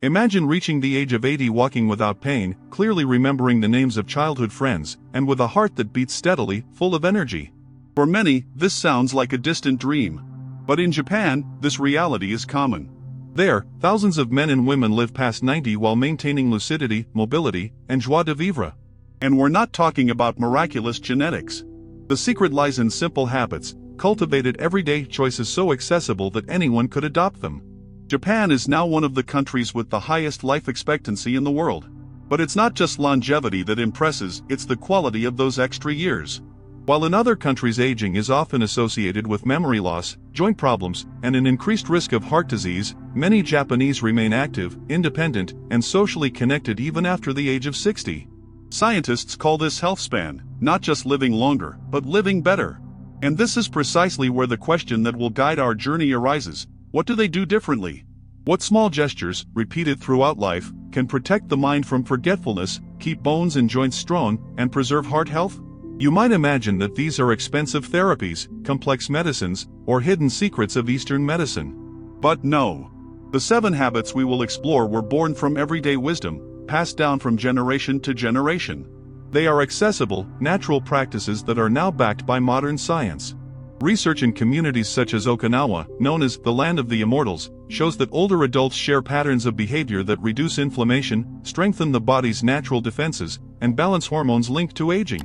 Imagine reaching the age of 80 walking without pain, clearly remembering the names of childhood friends, and with a heart that beats steadily, full of energy. For many, this sounds like a distant dream. But in Japan, this reality is common. There, thousands of men and women live past 90 while maintaining lucidity, mobility, and joie de vivre. And we're not talking about miraculous genetics. The secret lies in simple habits, cultivated everyday choices so accessible that anyone could adopt them. Japan is now one of the countries with the highest life expectancy in the world. But it's not just longevity that impresses, it's the quality of those extra years. While in other countries aging is often associated with memory loss, joint problems, and an increased risk of heart disease, many Japanese remain active, independent, and socially connected even after the age of 60. Scientists call this health span, not just living longer, but living better. And this is precisely where the question that will guide our journey arises: what do they do differently? What small gestures, repeated throughout life, can protect the mind from forgetfulness, keep bones and joints strong, and preserve heart health? You might imagine that these are expensive therapies, complex medicines, or hidden secrets of Eastern medicine. But no. The 7 habits we will explore were born from everyday wisdom, passed down from generation to generation. They are accessible, natural practices that are now backed by modern science. Research in communities such as Okinawa, known as the Land of the Immortals, shows that older adults share patterns of behavior that reduce inflammation, strengthen the body's natural defenses, and balance hormones linked to aging.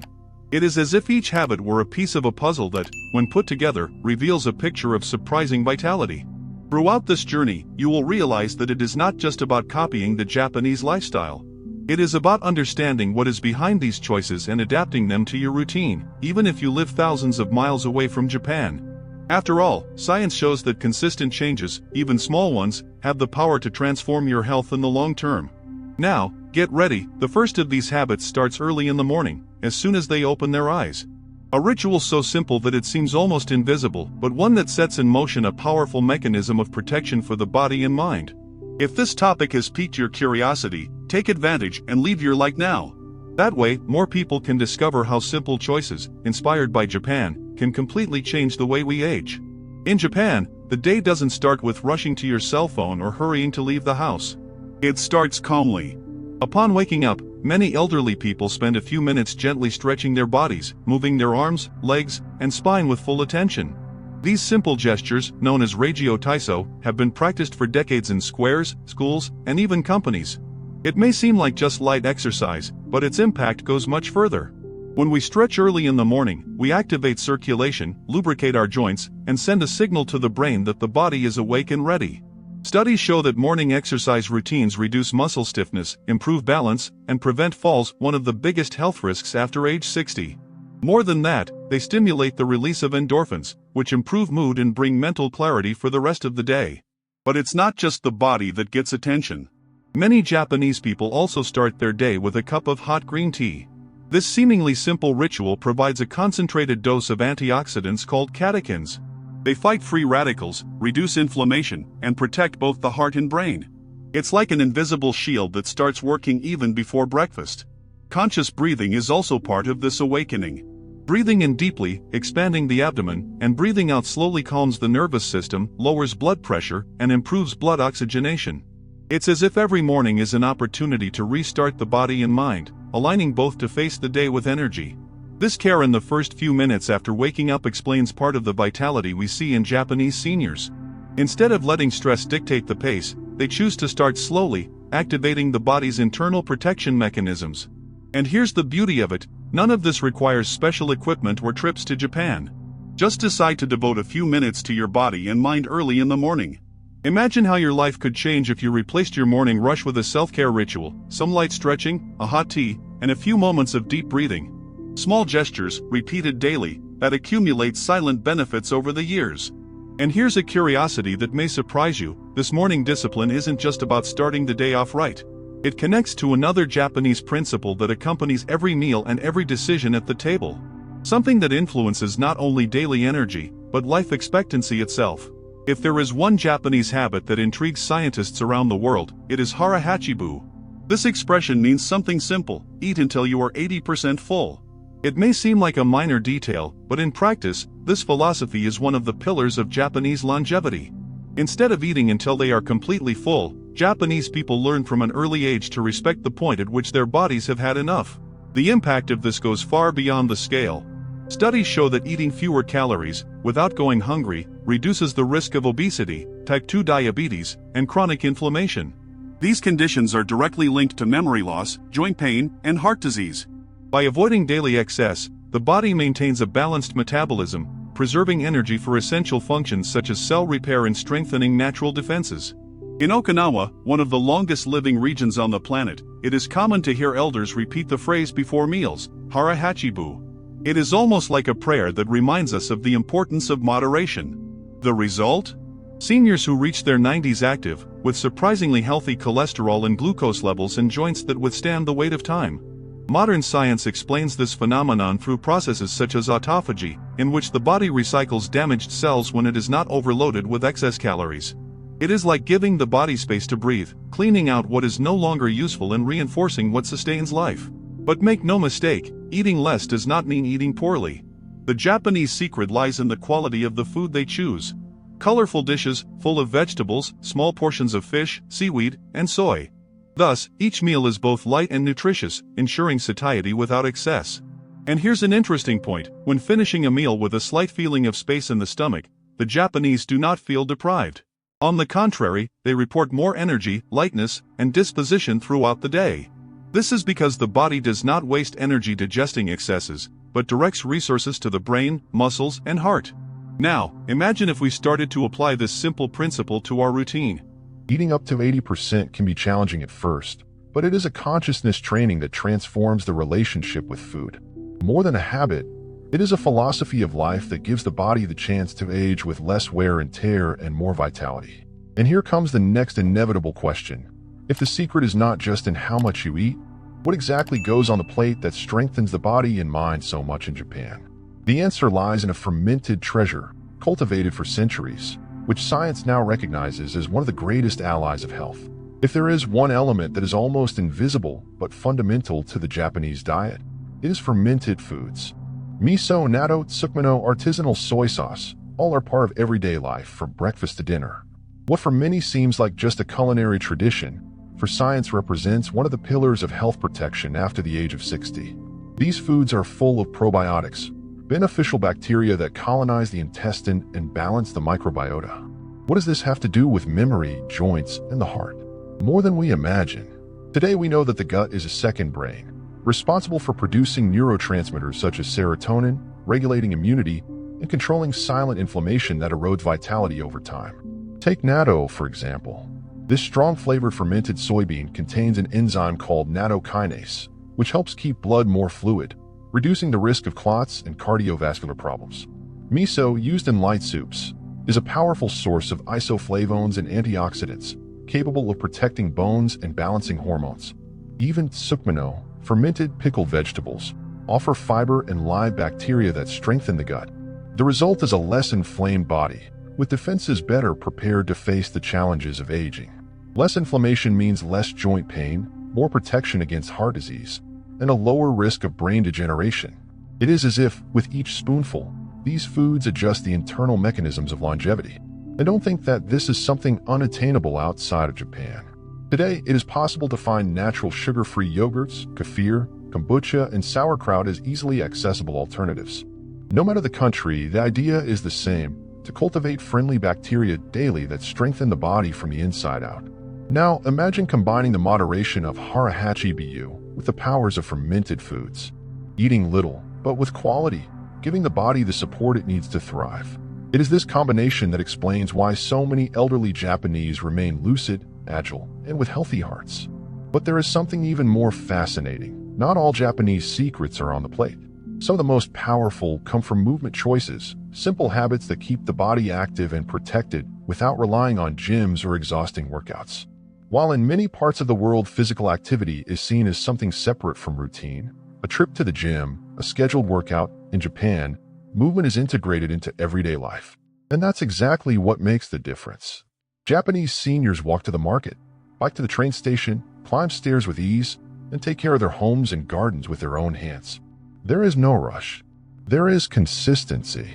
It is as if each habit were a piece of a puzzle that, when put together, reveals a picture of surprising vitality. Throughout this journey, you will realize that it is not just about copying the Japanese lifestyle. It is about understanding what is behind these choices and adapting them to your routine, even if you live thousands of miles away from Japan. After all, science shows that consistent changes, even small ones, have the power to transform your health in the long term. Now, get ready. The first of these habits starts early in the morning, as soon as they open their eyes. A ritual so simple that it seems almost invisible, but one that sets in motion a powerful mechanism of protection for the body and mind. If this topic has piqued your curiosity, take advantage and leave your like now. That way, more people can discover how simple choices, inspired by Japan, can completely change the way we age. In Japan, the day doesn't start with rushing to your cell phone or hurrying to leave the house. It starts calmly. Upon waking up, many elderly people spend a few minutes gently stretching their bodies, moving their arms, legs, and spine with full attention. These simple gestures, known as Reigio Taiso, have been practiced for decades in squares, schools, and even companies. It may seem like just light exercise, but its impact goes much further. When we stretch early in the morning, we activate circulation, lubricate our joints, and send a signal to the brain that the body is awake and ready. Studies show that morning exercise routines reduce muscle stiffness, improve balance, and prevent falls, one of the biggest health risks after age 60. More than that, they stimulate the release of endorphins, which improve mood and bring mental clarity for the rest of the day. But it's not just the body that gets attention. Many Japanese people also start their day with a cup of hot green tea. This seemingly simple ritual provides a concentrated dose of antioxidants called catechins. They fight free radicals, reduce inflammation, and protect both the heart and brain. It's like an invisible shield that starts working even before breakfast. Conscious breathing is also part of this awakening. Breathing in deeply, expanding the abdomen, and breathing out slowly calms the nervous system, lowers blood pressure, and improves blood oxygenation. It's as if every morning is an opportunity to restart the body and mind, aligning both to face the day with energy. This care in the first few minutes after waking up explains part of the vitality we see in Japanese seniors. Instead of letting stress dictate the pace, they choose to start slowly, activating the body's internal protection mechanisms. And here's the beauty of it: none of this requires special equipment or trips to Japan. Just decide to devote a few minutes to your body and mind early in the morning. Imagine how your life could change if you replaced your morning rush with a self-care ritual, some light stretching, a hot tea, and a few moments of deep breathing. Small gestures, repeated daily, that accumulate silent benefits over the years. And here's a curiosity that may surprise you: this morning discipline isn't just about starting the day off right. It connects to another Japanese principle that accompanies every meal and every decision at the table. Something that influences not only daily energy, but life expectancy itself. If there is one Japanese habit that intrigues scientists around the world, it is hara hachibu. This expression means something simple: eat until you are 80% full. It may seem like a minor detail, but in practice, this philosophy is one of the pillars of Japanese longevity. Instead of eating until they are completely full, Japanese people learn from an early age to respect the point at which their bodies have had enough. The impact of this goes far beyond the scale. Studies show that eating fewer calories, without going hungry, reduces the risk of obesity, type 2 diabetes, and chronic inflammation. These conditions are directly linked to memory loss, joint pain, and heart disease. By avoiding daily excess, the body maintains a balanced metabolism, preserving energy for essential functions such as cell repair and strengthening natural defenses. In Okinawa, one of the longest-living regions on the planet, it is common to hear elders repeat the phrase before meals, "Hara Hachibu." It is almost like a prayer that reminds us of the importance of moderation. The result? Seniors who reach their 90s active, with surprisingly healthy cholesterol and glucose levels and joints that withstand the weight of time. Modern science explains this phenomenon through processes such as autophagy, in which the body recycles damaged cells when it is not overloaded with excess calories. It is like giving the body space to breathe, cleaning out what is no longer useful and reinforcing what sustains life. But make no mistake, eating less does not mean eating poorly. The Japanese secret lies in the quality of the food they choose. Colorful dishes, full of vegetables, small portions of fish, seaweed, and soy. Thus, each meal is both light and nutritious, ensuring satiety without excess. And here's an interesting point: when finishing a meal with a slight feeling of space in the stomach, the Japanese do not feel deprived. On the contrary, they report more energy, lightness, and disposition throughout the day. This is because the body does not waste energy digesting excesses, but directs resources to the brain, muscles, and heart. Now, imagine if we started to apply this simple principle to our routine. Eating up to 80% can be challenging at first, but it is a consciousness training that transforms the relationship with food. More than a habit, it is a philosophy of life that gives the body the chance to age with less wear and tear and more vitality. And here comes the next inevitable question. If the secret is not just in how much you eat, what exactly goes on the plate that strengthens the body and mind so much in Japan? The answer lies in a fermented treasure, cultivated for centuries, which science now recognizes as one of the greatest allies of health. If there is one element that is almost invisible but fundamental to the Japanese diet, it is fermented foods. Miso, natto, tsukimono, artisanal soy sauce, all are part of everyday life from breakfast to dinner. What for many seems like just a culinary tradition, for science represents one of the pillars of health protection after the age of 60. These foods are full of probiotics, beneficial bacteria that colonize the intestine and balance the microbiota. What does this have to do with memory, joints, and the heart? More than we imagine. Today we know that the gut is a second brain, responsible for producing neurotransmitters such as serotonin, regulating immunity, and controlling silent inflammation that erodes vitality over time. Take natto, for example. This strong-flavored fermented soybean contains an enzyme called nattokinase, which helps keep blood more fluid, reducing the risk of clots and cardiovascular problems. Miso, used in light soups, is a powerful source of isoflavones and antioxidants, capable of protecting bones and balancing hormones. Even tsukimono, fermented pickled vegetables, offer fiber and live bacteria that strengthen the gut. The result is a less inflamed body, with defenses better prepared to face the challenges of aging. Less inflammation means less joint pain, more protection against heart disease, and a lower risk of brain degeneration. It is as if, with each spoonful, these foods adjust the internal mechanisms of longevity. I don't think that this is something unattainable outside of Japan. Today, it is possible to find natural sugar-free yogurts, kefir, kombucha, and sauerkraut as easily accessible alternatives. No matter the country, the idea is the same: to cultivate friendly bacteria daily that strengthen the body from the inside out. Now, imagine combining the moderation of hara-hachi-bu with the powers of fermented foods. Eating little, but with quality, giving the body the support it needs to thrive. It is this combination that explains why so many elderly Japanese remain lucid, agile, and with healthy hearts. But there is something even more fascinating. Not all Japanese secrets are on the plate. Some of the most powerful come from movement choices, simple habits that keep the body active and protected without relying on gyms or exhausting workouts. While in many parts of the world physical activity is seen as something separate from routine, a trip to the gym, a scheduled workout, in Japan, movement is integrated into everyday life. And that's exactly what makes the difference. Japanese seniors walk to the market, bike to the train station, climb stairs with ease, and take care of their homes and gardens with their own hands. There is no rush. There is consistency.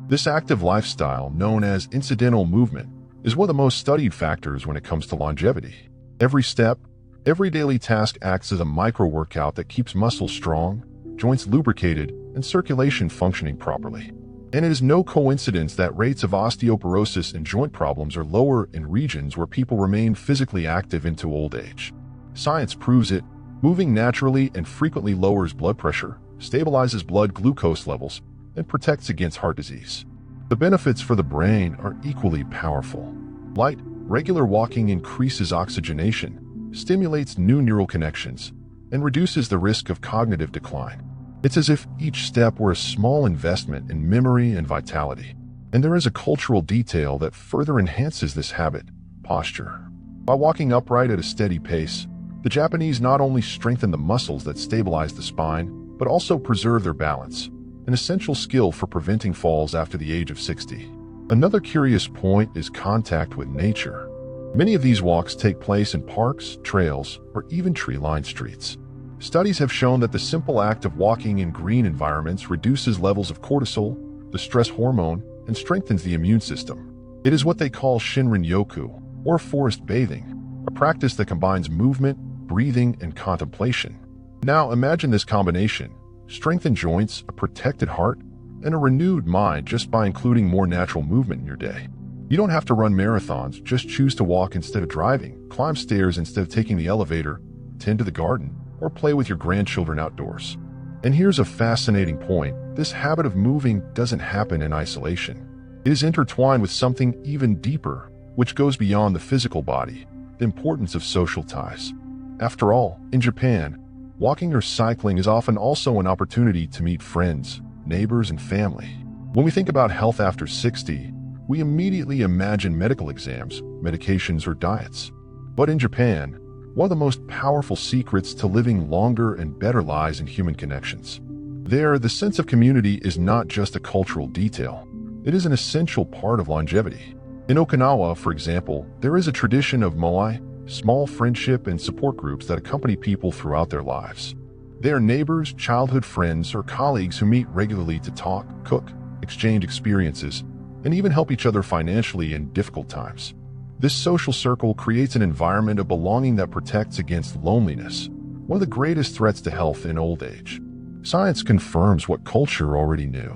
This active lifestyle, known as incidental movement, is one of the most studied factors when it comes to longevity. Every step, every daily task acts as a micro-workout that keeps muscles strong, joints lubricated, and circulation functioning properly. And it is no coincidence that rates of osteoporosis and joint problems are lower in regions where people remain physically active into old age. Science proves it. Moving naturally and frequently lowers blood pressure, stabilizes blood glucose levels, and protects against heart disease. The benefits for the brain are equally powerful. Light, regular walking increases oxygenation, stimulates new neural connections, and reduces the risk of cognitive decline. It's as if each step were a small investment in memory and vitality. And there is a cultural detail that further enhances this habit: posture. By walking upright at a steady pace, the Japanese not only strengthen the muscles that stabilize the spine, but also preserve their balance, an essential skill for preventing falls after the age of 60. Another curious point is contact with nature. Many of these walks take place in parks, trails, or even tree-lined streets. Studies have shown that the simple act of walking in green environments reduces levels of cortisol, the stress hormone, and strengthens the immune system. It is what they call Shinrin-yoku, or forest bathing, a practice that combines movement, breathing, and contemplation. Now imagine this combination: strengthened joints, a protected heart, and a renewed mind just by including more natural movement in your day. You don't have to run marathons, just choose to walk instead of driving, climb stairs instead of taking the elevator, tend to the garden, or play with your grandchildren outdoors. And here's a fascinating point: this habit of moving doesn't happen in isolation. It is intertwined with something even deeper, which goes beyond the physical body: the importance of social ties. After all, in Japan, walking or cycling is often also an opportunity to meet friends, neighbors, and family. When we think about health after 60, we immediately imagine medical exams, medications, or diets. But in Japan, one of the most powerful secrets to living longer and better lies in human connections. There, the sense of community is not just a cultural detail. It is an essential part of longevity. In Okinawa, for example, there is a tradition of moai, small friendship and support groups that accompany people throughout their lives. They are neighbors, childhood friends, or colleagues who meet regularly to talk, cook, exchange experiences, and even help each other financially in difficult times. This social circle creates an environment of belonging that protects against loneliness, one of the greatest threats to health in old age. Science confirms what culture already knew.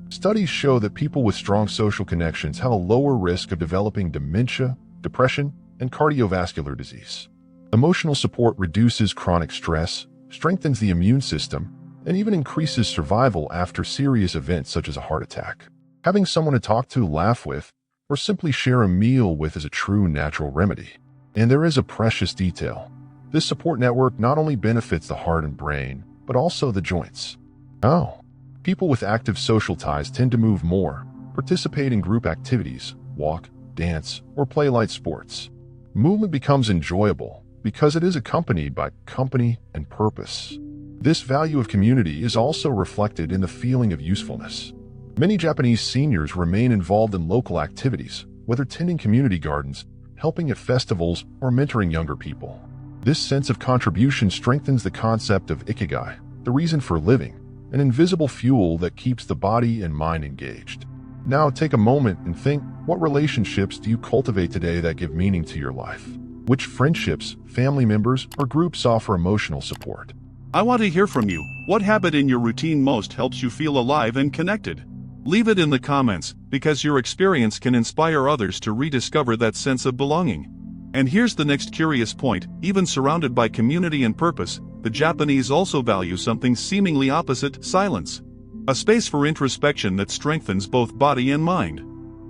Studies show that people with strong social connections have a lower risk of developing dementia, depression, and cardiovascular disease. Emotional support reduces chronic stress, strengthens the immune system, and even increases survival after serious events such as a heart attack. Having someone to talk to, laugh with, or simply share a meal with is a true natural remedy. And there is a precious detail: this support network not only benefits the heart and brain, but also the joints. People with active social ties tend to move more, participate in group activities, walk, dance, or play light sports. Movement becomes enjoyable because it is accompanied by company and purpose. This value of community is also reflected in the feeling of usefulness. Many Japanese seniors remain involved in local activities, whether tending community gardens, helping at festivals, or mentoring younger people. This sense of contribution strengthens the concept of ikigai, the reason for living, an invisible fuel that keeps the body and mind engaged. Now take a moment and think: what relationships do you cultivate today that give meaning to your life? Which friendships, family members, or groups offer emotional support? I want to hear from you. What habit in your routine most helps you feel alive and connected? Leave it in the comments, because your experience can inspire others to rediscover that sense of belonging. And here's the next curious point: even surrounded by community and purpose, the Japanese also value something seemingly opposite: silence. A space for introspection that strengthens both body and mind.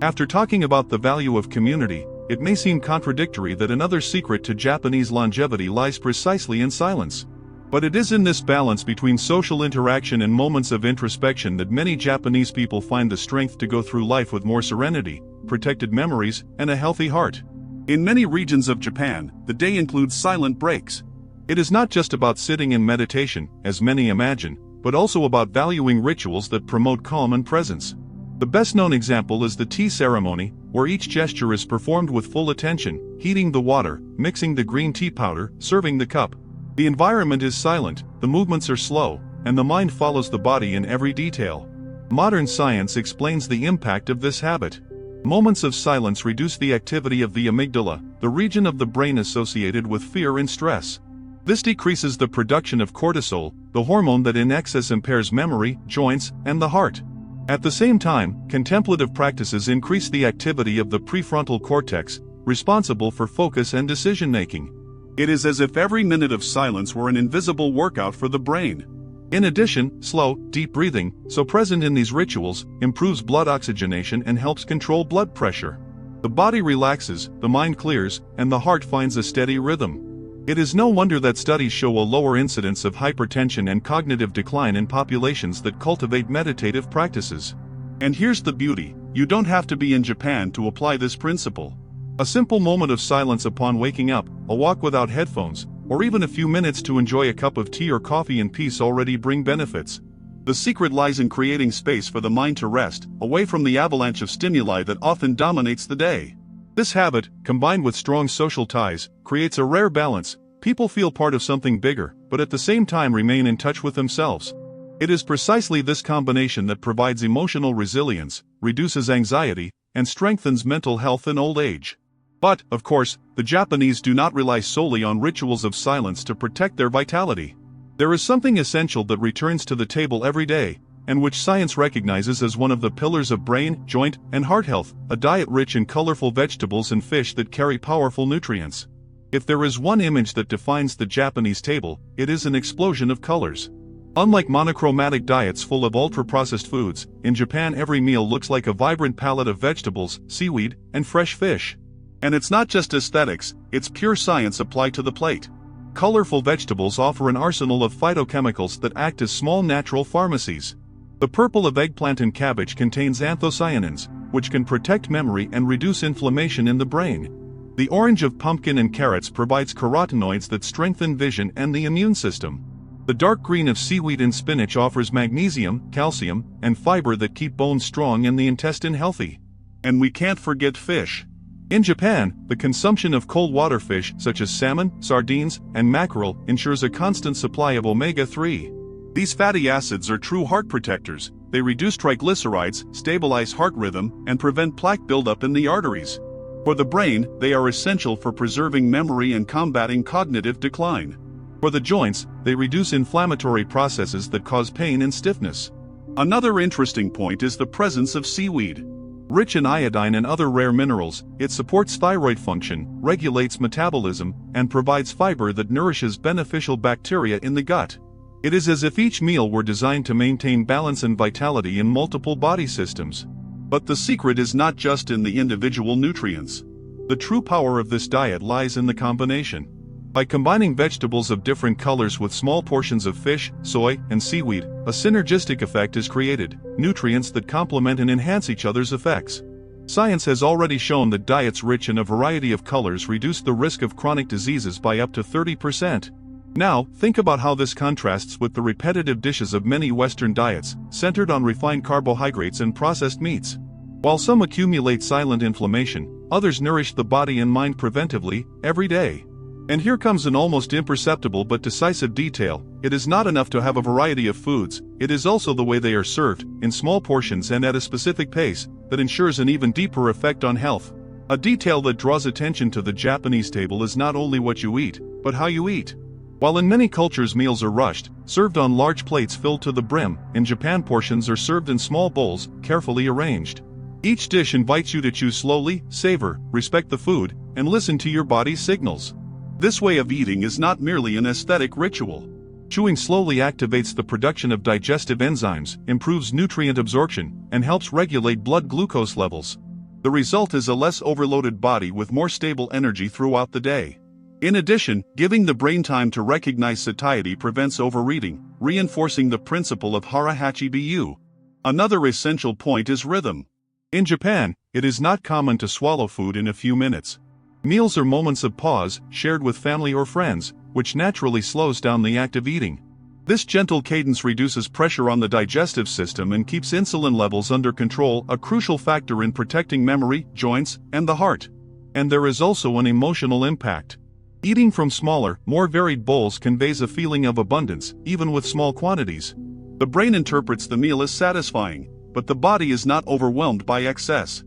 After talking about the value of community, it may seem contradictory that another secret to Japanese longevity lies precisely in silence. But it is in this balance between social interaction and moments of introspection that many Japanese people find the strength to go through life with more serenity, protected memories, and a healthy heart. In many regions of Japan, the day includes silent breaks. It is not just about sitting in meditation, as many imagine, but also about valuing rituals that promote calm and presence. The best-known example is the tea ceremony, where each gesture is performed with full attention: heating the water, mixing the green tea powder, serving the cup. The environment is silent, the movements are slow, and the mind follows the body in every detail. Modern science explains the impact of this habit. Moments of silence reduce the activity of the amygdala, the region of the brain associated with fear and stress. This decreases the production of cortisol, the hormone that in excess impairs memory, joints, and the heart. At the same time, contemplative practices increase the activity of the prefrontal cortex, responsible for focus and decision-making. It is as if every minute of silence were an invisible workout for the brain. In addition, slow, deep breathing, so present in these rituals, improves blood oxygenation and helps control blood pressure. The body relaxes, the mind clears, and the heart finds a steady rhythm. It is no wonder that studies show a lower incidence of hypertension and cognitive decline in populations that cultivate meditative practices. And here's the beauty: you don't have to be in Japan to apply this principle. A simple moment of silence upon waking up, a walk without headphones, or even a few minutes to enjoy a cup of tea or coffee in peace already bring benefits. The secret lies in creating space for the mind to rest, away from the avalanche of stimuli that often dominates the day. This habit, combined with strong social ties, creates a rare balance. People feel part of something bigger, but at the same time remain in touch with themselves. It is precisely this combination that provides emotional resilience, reduces anxiety, and strengthens mental health in old age. But, of course, the Japanese do not rely solely on rituals of silence to protect their vitality. There is something essential that returns to the table every day, and which science recognizes as one of the pillars of brain, joint, and heart health: a diet rich in colorful vegetables and fish that carry powerful nutrients. If there is one image that defines the Japanese table, it is an explosion of colors. Unlike monochromatic diets full of ultra-processed foods, in Japan every meal looks like a vibrant palette of vegetables, seaweed, and fresh fish. And it's not just aesthetics, it's pure science applied to the plate. Colorful vegetables offer an arsenal of phytochemicals that act as small natural pharmacies. The purple of eggplant and cabbage contains anthocyanins, which can protect memory and reduce inflammation in the brain. The orange of pumpkin and carrots provides carotenoids that strengthen vision and the immune system. The dark green of seaweed and spinach offers magnesium, calcium, and fiber that keep bones strong and the intestine healthy. And we can't forget fish. In Japan, the consumption of cold water fish such as salmon, sardines, and mackerel ensures a constant supply of omega-3. These fatty acids are true heart protectors. They reduce triglycerides, stabilize heart rhythm, and prevent plaque buildup in the arteries. For the brain, they are essential for preserving memory and combating cognitive decline. For the joints, they reduce inflammatory processes that cause pain and stiffness. Another interesting point is the presence of seaweed. Rich in iodine and other rare minerals, it supports thyroid function, regulates metabolism, and provides fiber that nourishes beneficial bacteria in the gut. It is as if each meal were designed to maintain balance and vitality in multiple body systems. But the secret is not just in the individual nutrients. The true power of this diet lies in the combination. By combining vegetables of different colors with small portions of fish, soy, and seaweed, a synergistic effect is created, nutrients that complement and enhance each other's effects. Science has already shown that diets rich in a variety of colors reduce the risk of chronic diseases by up to 30%. Now, think about how this contrasts with the repetitive dishes of many Western diets, centered on refined carbohydrates and processed meats. While some accumulate silent inflammation, others nourish the body and mind preventively, every day. And here comes an almost imperceptible but decisive detail: it is not enough to have a variety of foods, it is also the way they are served, in small portions and at a specific pace, that ensures an even deeper effect on health. A detail that draws attention to the Japanese table is not only what you eat, but how you eat. While in many cultures meals are rushed, served on large plates filled to the brim, in Japan portions are served in small bowls, carefully arranged. Each dish invites you to chew slowly, savor, respect the food, and listen to your body's signals. This way of eating is not merely an aesthetic ritual. Chewing slowly activates the production of digestive enzymes, improves nutrient absorption, and helps regulate blood glucose levels. The result is a less overloaded body with more stable energy throughout the day. In addition, giving the brain time to recognize satiety prevents overeating, reinforcing the principle of hara hachi-bu. Another essential point is rhythm. In Japan, it is not common to swallow food in a few minutes. Meals are moments of pause, shared with family or friends, which naturally slows down the act of eating. This gentle cadence reduces pressure on the digestive system and keeps insulin levels under control, a crucial factor in protecting memory, joints, and the heart. And there is also an emotional impact. Eating from smaller, more varied bowls conveys a feeling of abundance, even with small quantities. The brain interprets the meal as satisfying, but the body is not overwhelmed by excess.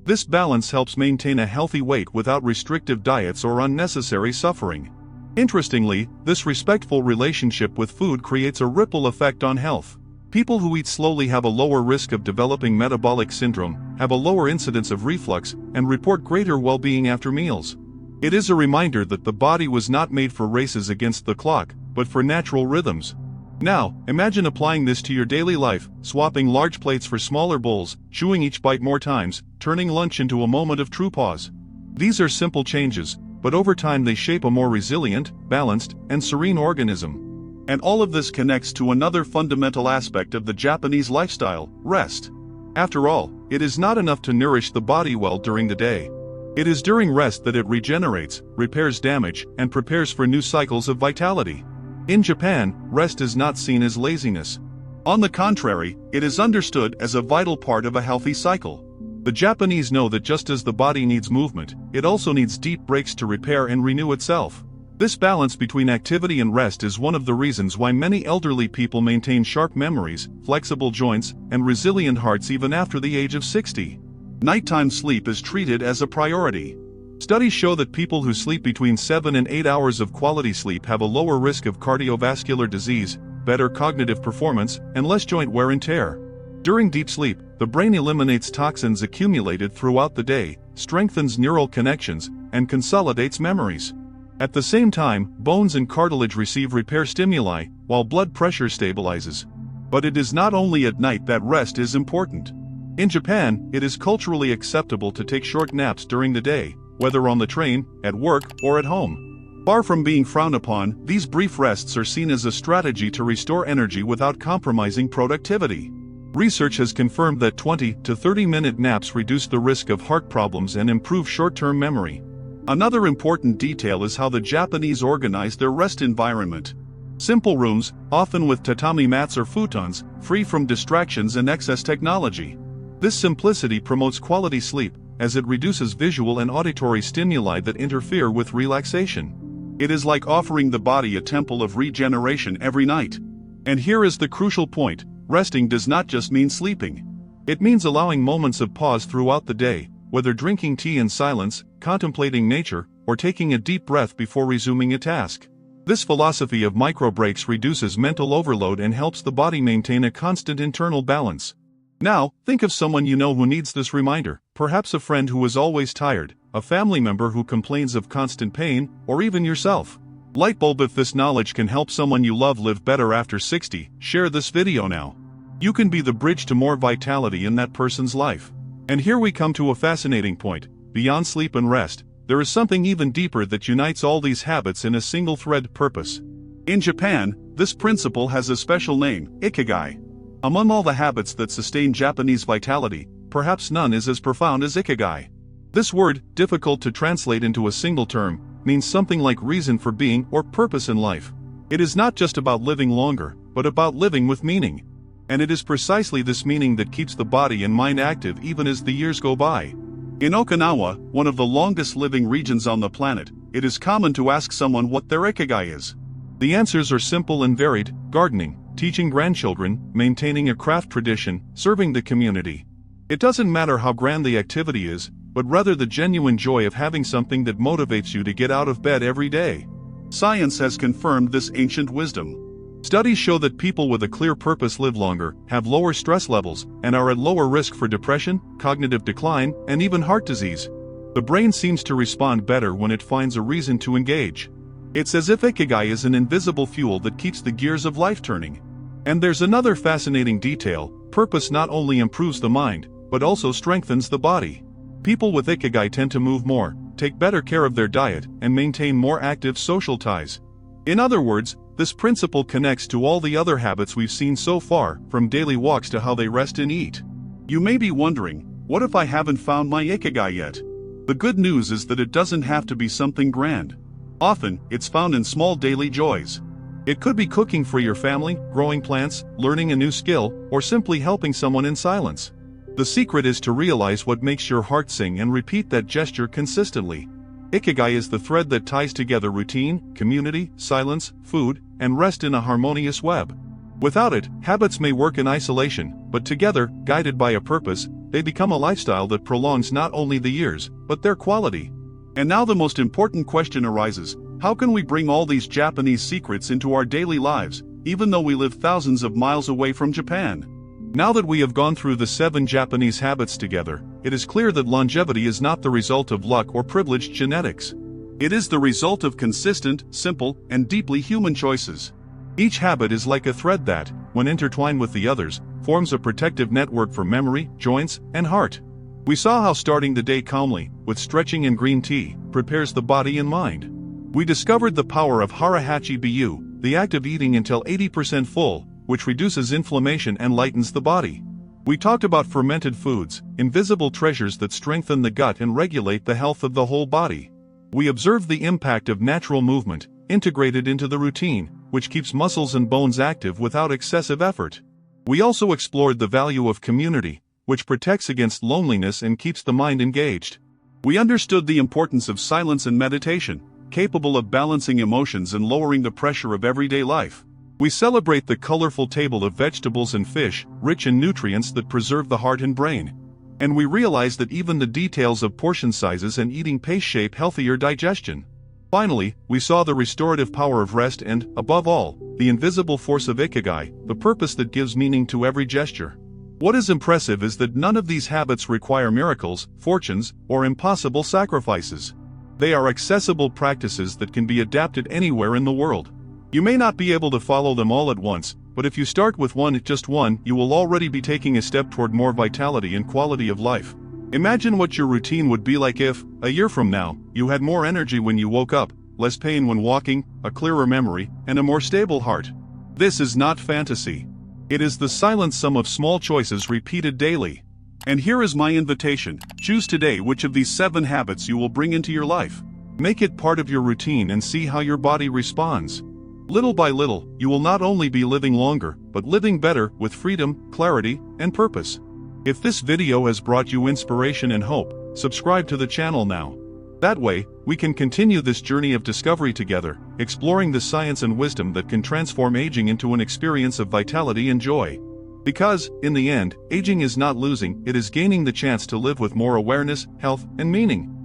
This balance helps maintain a healthy weight without restrictive diets or unnecessary suffering. Interestingly, this respectful relationship with food creates a ripple effect on health. People who eat slowly have a lower risk of developing metabolic syndrome, have a lower incidence of reflux, and report greater well-being after meals. It is a reminder that the body was not made for races against the clock, but for natural rhythms. Now, imagine applying this to your daily life, swapping large plates for smaller bowls, chewing each bite more times, turning lunch into a moment of true pause. These are simple changes, but over time they shape a more resilient, balanced, and serene organism. And all of this connects to another fundamental aspect of the Japanese lifestyle: rest. After all, it is not enough to nourish the body well during the day. It is during rest that it regenerates, repairs damage, and prepares for new cycles of vitality. In Japan, rest is not seen as laziness. On the contrary, it is understood as a vital part of a healthy cycle. The Japanese know that just as the body needs movement, it also needs deep breaks to repair and renew itself. This balance between activity and rest is one of the reasons why many elderly people maintain sharp memories, flexible joints, and resilient hearts even after the age of 60. Nighttime sleep is treated as a priority. Studies show that people who sleep between 7 and 8 hours of quality sleep have a lower risk of cardiovascular disease, better cognitive performance, and less joint wear and tear. During deep sleep, the brain eliminates toxins accumulated throughout the day, strengthens neural connections, and consolidates memories. At the same time, bones and cartilage receive repair stimuli, while blood pressure stabilizes. But it is not only at night that rest is important. In Japan, it is culturally acceptable to take short naps during the day, whether on the train, at work, or at home. Far from being frowned upon, these brief rests are seen as a strategy to restore energy without compromising productivity. Research has confirmed that 20 to 30-minute naps reduce the risk of heart problems and improve short-term memory. Another important detail is how the Japanese organize their rest environment. Simple rooms, often with tatami mats or futons, free from distractions and excess technology. This simplicity promotes quality sleep, as it reduces visual and auditory stimuli that interfere with relaxation. It is like offering the body a temple of regeneration every night. And here is the crucial point: resting does not just mean sleeping. It means allowing moments of pause throughout the day, whether drinking tea in silence, contemplating nature, or taking a deep breath before resuming a task. This philosophy of micro-breaks reduces mental overload and helps the body maintain a constant internal balance. Now, think of someone you know who needs this reminder, perhaps a friend who is always tired, a family member who complains of constant pain, or even yourself. Light bulb: if this knowledge can help someone you love live better after 60, share this video now. You can be the bridge to more vitality in that person's life. And here we come to a fascinating point: beyond sleep and rest, there is something even deeper that unites all these habits in a single thread: purpose. In Japan, this principle has a special name: ikigai. Among all the habits that sustain Japanese vitality, perhaps none is as profound as ikigai. This word, difficult to translate into a single term, means something like reason for being or purpose in life. It is not just about living longer, but about living with meaning. And it is precisely this meaning that keeps the body and mind active even as the years go by. In Okinawa, one of the longest living regions on the planet, it is common to ask someone what their ikigai is. The answers are simple and varied: gardening, teaching grandchildren, maintaining a craft tradition, serving the community. It doesn't matter how grand the activity is, but rather the genuine joy of having something that motivates you to get out of bed every day. Science has confirmed this ancient wisdom. Studies show that people with a clear purpose live longer, have lower stress levels, and are at lower risk for depression, cognitive decline, and even heart disease. The brain seems to respond better when it finds a reason to engage. It's as if ikigai is an invisible fuel that keeps the gears of life turning. And there's another fascinating detail: purpose not only improves the mind, but also strengthens the body. People with ikigai tend to move more, take better care of their diet, and maintain more active social ties. In other words, this principle connects to all the other habits we've seen so far, from daily walks to how they rest and eat. You may be wondering, what if I haven't found my ikigai yet? The good news is that it doesn't have to be something grand. Often, it's found in small daily joys. It could be cooking for your family, growing plants, learning a new skill, or simply helping someone in silence. The secret is to realize what makes your heart sing and repeat that gesture consistently. Ikigai is the thread that ties together routine, community, silence, food, and rest in a harmonious web. Without it, habits may work in isolation, but together, guided by a purpose, they become a lifestyle that prolongs not only the years, but their quality. And now the most important question arises: how can we bring all these Japanese secrets into our daily lives, even though we live thousands of miles away from Japan? Now that we have gone through the 7 Japanese habits together, it is clear that longevity is not the result of luck or privileged genetics. It is the result of consistent, simple, and deeply human choices. Each habit is like a thread that, when intertwined with the others, forms a protective network for memory, joints, and heart. We saw how starting the day calmly, with stretching and green tea, prepares the body and mind. We discovered the power of harahachi bu, the act of eating until 80% full, which reduces inflammation and lightens the body. We talked about fermented foods, invisible treasures that strengthen the gut and regulate the health of the whole body. We observed the impact of natural movement, integrated into the routine, which keeps muscles and bones active without excessive effort. We also explored the value of community, which protects against loneliness and keeps the mind engaged. We understood the importance of silence and meditation, capable of balancing emotions and lowering the pressure of everyday life. We celebrate the colorful table of vegetables and fish, rich in nutrients that preserve the heart and brain. And we realize that even the details of portion sizes and eating pace shape healthier digestion. Finally, we saw the restorative power of rest and, above all, the invisible force of ikigai, the purpose that gives meaning to every gesture. What is impressive is that none of these habits require miracles, fortunes, or impossible sacrifices. They are accessible practices that can be adapted anywhere in the world. You may not be able to follow them all at once, but if you start with just one, you will already be taking a step toward more vitality and quality of life. Imagine what your routine would be like if, a year from now, you had more energy when you woke up, less pain when walking, a clearer memory, and a more stable heart. This is not fantasy. It is the silent sum of small choices repeated daily. And here is my invitation: choose today which of these 7 habits you will bring into your life. Make it part of your routine and see how your body responds. Little by little, you will not only be living longer, but living better, with freedom, clarity, and purpose. If this video has brought you inspiration and hope, subscribe to the channel now. That way, we can continue this journey of discovery together, exploring the science and wisdom that can transform aging into an experience of vitality and joy. Because, in the end, aging is not losing, it is gaining the chance to live with more awareness, health, and meaning.